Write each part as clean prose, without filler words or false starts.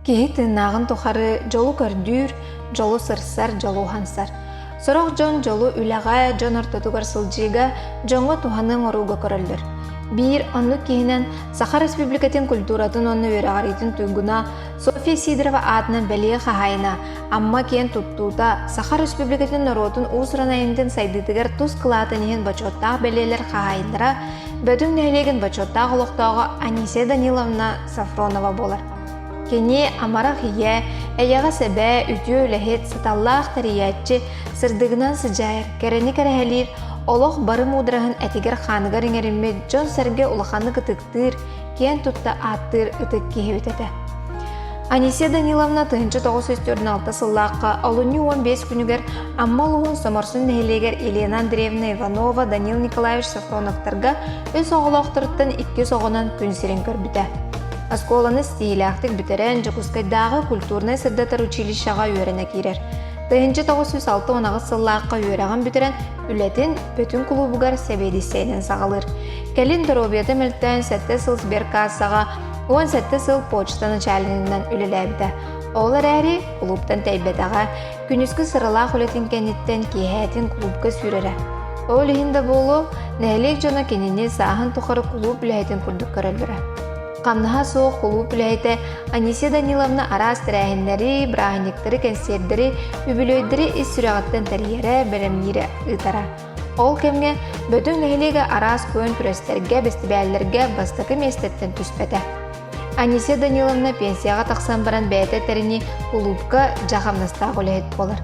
Кеһи тыыннаагын тухары жолу көрдүүр, жолу сырсар, жолу хансар. Сорох жон жолу үлэҕэ, жон ортотугар сылжыыга, жоңго туханың оруга көрөлдөр. Бир онну киһинен Саха Республикатын культуратын онну үрэҕаритин туйгуна Софья Сидорова атынан бэлиэ хахайына, амма киэн туттуута Саха Республикатын норотун уусранайынтын сайдытыгар тус кылаатынихин бачоттаах бэлиэлэр хахайыннара бөтүн нөһүлээгин бачоттаах олохтоого Анисия Даниловна Сафронова болар. Кени амара хие, эйяға себе, үтүө үлэхет, саталлаах тарияччы, сырдыгынан сыжайыр, кэрени кэрэхэлир, олох барым удырахын этигер ханыгар иңериммет, жон сэрге улаханы кытыктыр, кен тутта аттыр ытык киһибитэтэ. Анисия Даниловна тыһынчы 946 сыллааққа олуни 15 күнүгер аммалуғын соморсун нәһилегер Елена Андреевна Иванова Данил Николаевич Сафроновтарга өс оғылақтырыттан 2 соғынан күн сирен көрбүтэ. Осколаны стиляхтык бүтерен Жокускайдағы культурный сырдатар училищаға үйеріне кирер. Тыһынчы 906 сыллааққа үйереген бүтерен үлетін бөтін клубугар себедисейнен сағалыр. Келин дробияты мүлттен 7 сыл сберкассаға, 17 сыл почта начальнинен үлеләбді. Олар әрі клубтан тәйбетаға, күнүскü сырылақ үлетін кенеттен кейхәтін клубка сүрері. Ол үйінде болу, нәлек жона кенені сағын тұқыры клуб үләйтін күрдік көрілдірі. Қамнаға соқ клуб үләйті Анисия Даниловна арас тірәхіндері, браханиктері, консердері, үбілөйдері із сүрағаттан тәрiyері, бәлемнері ұтара. Ол кемге бөтін нәлегі арас көн түрестерге, бестібәлілерге бастықы местеттен түспәді. Анисия Даниловна пенсияға тақсан баран бәйті тәріні клубка жағамнастағы үләйт болар.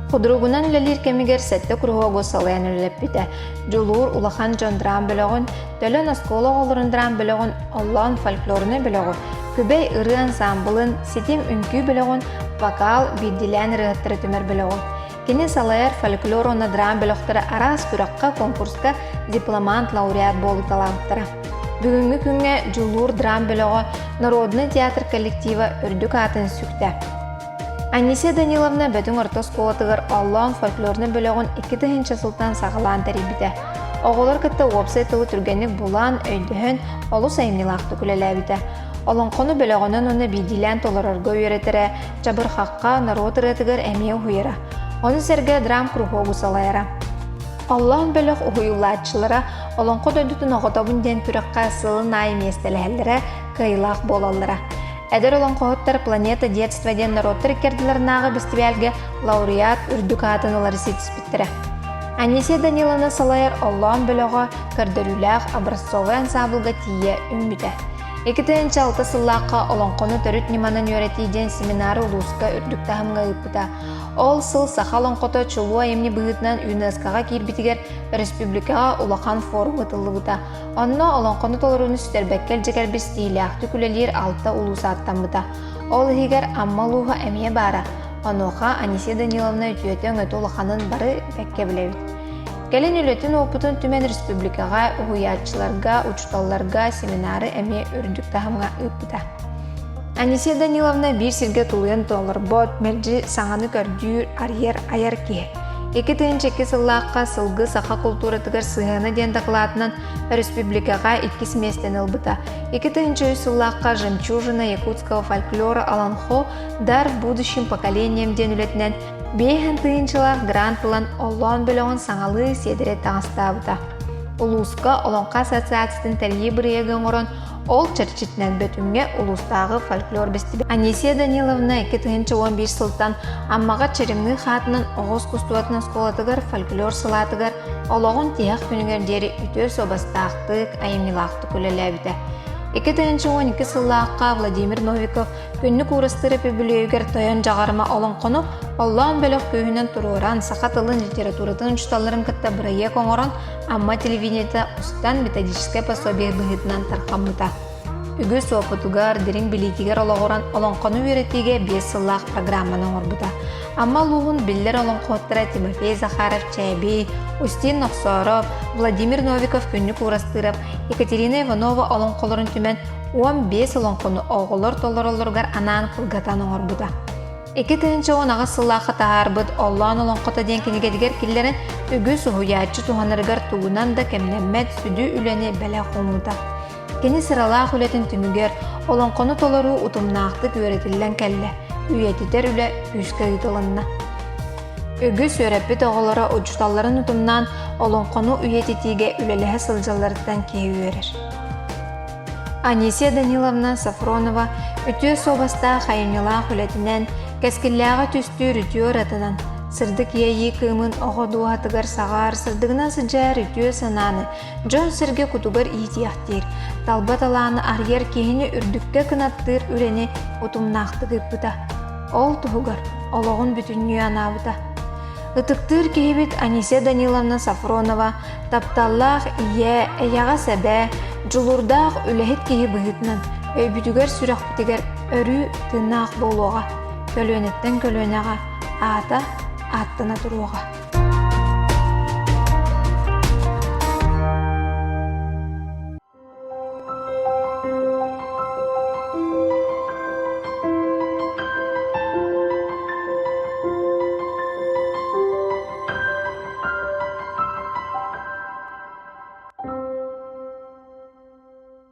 Худругунан лалир кемигер сетте кругого салаян үлеппите. Жулур улахан жондран бөлөгөн, төлөн оскола олорундран бөлөгөн, Аллан фольклорны бөлөгөн, күбей ыры ансамблын, сетим үнкүү бөлөгөн, вокал, биддилен рыгыттыры түмер бөлөгөн. Кені салаяр фольклор онадран бөлөктөрө арас күракка конкурска дипломант лауреат болу талаптыра. Бүгүнгү күнгө Жулур драм бөлөгөн Народный театр коллектива үрдүк атын сүктө. Анисия Даниловна бөтін ортос қолатығыр Аллан фольклорны бөлігін 2 сылтан сағылан тәрібіді. Оғылар кітті веб-сайтылы түргенік бұлан өйдіхін олу сайымнилақты күлеләбіді. Олон қоны бөлігінен оны бейдилен толырырға өйретірі, жабыр қаққа народ ұрытығыр әмеу хуйыра. Оны сәрге драм кругогу салайыра. Аллан бөлік ұхуюлатшылары олон қод өйдітін оғытабын ден күріққа сылын айым естеләлері қиылақ болалыра. Әдер олон қоғыттар планета детства ден народтар керділернағы бестібәлге лауреат үрдік атынылары сетіспіттірі. Анисия Даниловна салайыр Аллан бөліға көрдіріләқ образцовый ансамблға тие үмбіті. 2006 сыллаққа олон қоны төріт неманын өретейден семинары ұлысқа үрдік тағымға ұппыта. Ол сыл сақалын қоты чулуа емні бұғытынан ЮНЕСКО-ға кербітігер республикаға улақан форум ұтылы бұта. Онына олон қоны толыруыны сүтербәккел жекер бір стилях түкілелер алта ұлысы аттан бұта. Ол егер аммалуға әмие бара. Оныға Анисия Даниловна үтіөтен өті улақанын бары бәкке білеуді. Келен үлетін опытын түмен республикаға, ұғыятшыларға, учталларға семинары әме үрдік тағымға ұппыта. Анисия Даниловна бір сирге тулыйын толыр бот, мәрджі саңаны көрдүйір арьер аяр ке. 2 сыллаққа сылғы сақа культуратығыр сығыны ден дақылатынан республикаға 2 семестен ұлбыта. 2 сыллаққа жемчужина якутского фольклора Аланхо дар будущим поколением ден үлетінен бейхін тыынчылар грантылан олан бөлігін саңалы седіре таңыстабыта. Улуска олонқа ассоциациятын тәрие бірегін орын ол чарчитнен бөтінге улустағы фольклор бестібі. Анисия Даниловна 2011 сылтан аммаға чаримны қатынан оғыз күстуатынан сколатығыр фольклор сылатығыр олығын тияқ күнігердері үтер собастақтық, айымилақты көлеләбіді. 2012 сыллаққа Владимир Новиков күнні курастырып өбілеугер тойын жағарма олон қону Аллан бөлік күйінен тұруран сақатылын литературатын ұшталарын кітті бірайе қоңырын амма телевидениеті ұстан методическое пособие бұғытынан тарқамыта. Үгі соопытугар, дерін білетігер олағыран олон қону өретеге 5 сыллақ программаның орбыта. Амма луғын білдер олон қоттыра Тимофей Захаров, Чайби, Устин Ноксоров, Владимир Новиков күнні курастырып, Екатерина Иванова олон қолырын түмен 15 олон қону оғылыр толырылырғар анан қылғатаның орбыта. 2010 сыллақы тағарбыд Аллан олон қота ден кенегедігер келлерін үгі сұхуячы туғанырғар туғынан да кемнеммет сүді үләне бәлі қомыта. Кені сыралаах үлетін түмігер, олонқону толору утумнаақтык өретілден кәлі, үйетітер үлі үскә ұйтылынна. Үгіз өрәппі тоғылары ұджуталарын утумнан олонқону үйететіге үлелігі сылжаларыттан кей өрер. Анисия Даниловна Сафронова үтіе собаста хайынылаақ үлетінен кәскілләға түсті үтіе оратынан сырдык ейі кымын оғодуатыгар сағар сырдыгынан сыджар үтіе сананы жон сырге кутугар иетияқтир, талбат аланы арьер кейіні үрдікке кынаттыр үрені утумнақтығы бұта. Ол тұғығар, олығын бүтіннүй анабыта. Ытыктыр кейбет Анисия Даниловна Сафронова тапталлах ие эяға сәбә, жулурдақ үләхет кейі бұғытынан өйбүтігер сүрәқ бітігер өрі тынақ болуға, көлөнеттен көлөнеға, ата аттына тұруға.